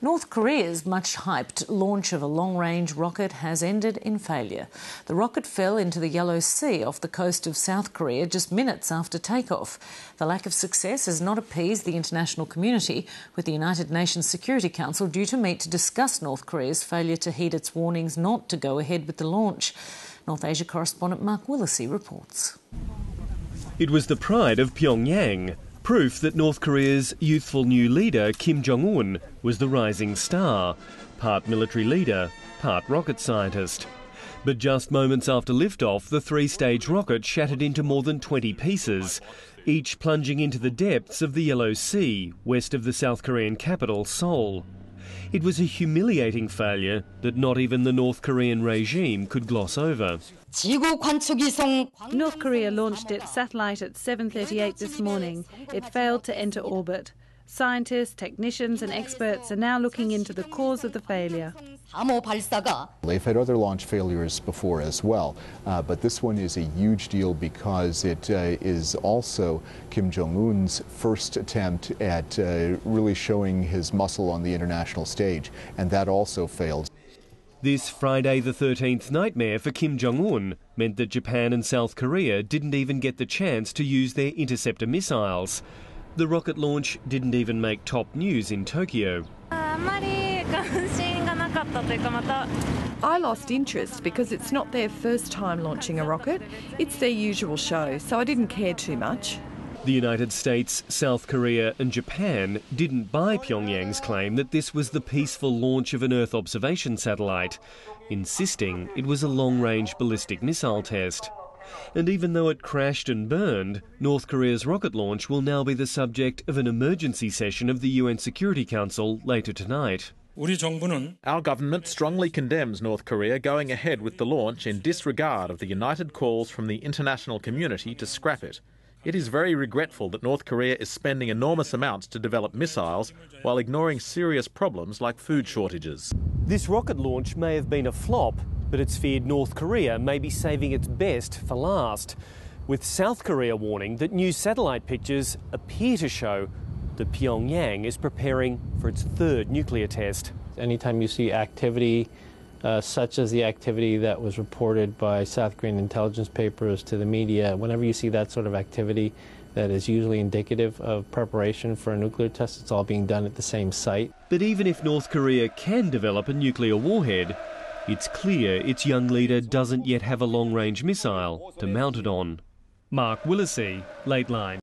North Korea's much-hyped launch of a long-range rocket has ended in failure. The rocket fell into the Yellow Sea off the coast of South Korea just minutes after takeoff. The lack of success has not appeased the international community, with the United Nations Security Council due to meet to discuss North Korea's failure to heed its warnings not to go ahead with the launch. North Asia correspondent Mark Willesee reports. It was the pride of Pyongyang. Proof that North Korea's youthful new leader, Kim Jong-un, was the rising star, part military leader, part rocket scientist. But just moments after liftoff, the three-stage rocket shattered into more than 20 pieces, each plunging into the depths of the Yellow Sea, west of the South Korean capital, Seoul. It was a humiliating failure that not even the North Korean regime could gloss over. North Korea launched its satellite at 7:38 this morning. It failed to enter orbit. Scientists, technicians and experts are now looking into the cause of the failure. They've had other launch failures before as well, but this one is a huge deal because it is also Kim Jong-un's first attempt at really showing his muscle on the international stage, and that also failed. This Friday the 13th nightmare for Kim Jong-un meant that Japan and South Korea didn't even get the chance to use their interceptor missiles. The rocket launch didn't even make top news in Tokyo. I lost interest because it's not their first time launching a rocket. It's their usual show, so I didn't care too much. The United States, South Korea and Japan didn't buy Pyongyang's claim that this was the peaceful launch of an Earth observation satellite, insisting it was a long-range ballistic missile test. And even though it crashed and burned, North Korea's rocket launch will now be the subject of an emergency session of the UN Security Council later tonight. Our government strongly condemns North Korea going ahead with the launch in disregard of the united calls from the international community to scrap it. It is very regretful that North Korea is spending enormous amounts to develop missiles while ignoring serious problems like food shortages. This rocket launch may have been a flop, but it's feared North Korea may be saving its best for last, with South Korea warning that new satellite pictures appear to show that Pyongyang is preparing for its third nuclear test. Anytime you see activity such as the activity that was reported by South Korean intelligence papers to the media, whenever you see that sort of activity that is usually indicative of preparation for a nuclear test, it's all being done at the same site. But even if North Korea can develop a nuclear warhead, it's clear its young leader doesn't yet have a long-range missile to mount it on. Mark Willesee, Late Line.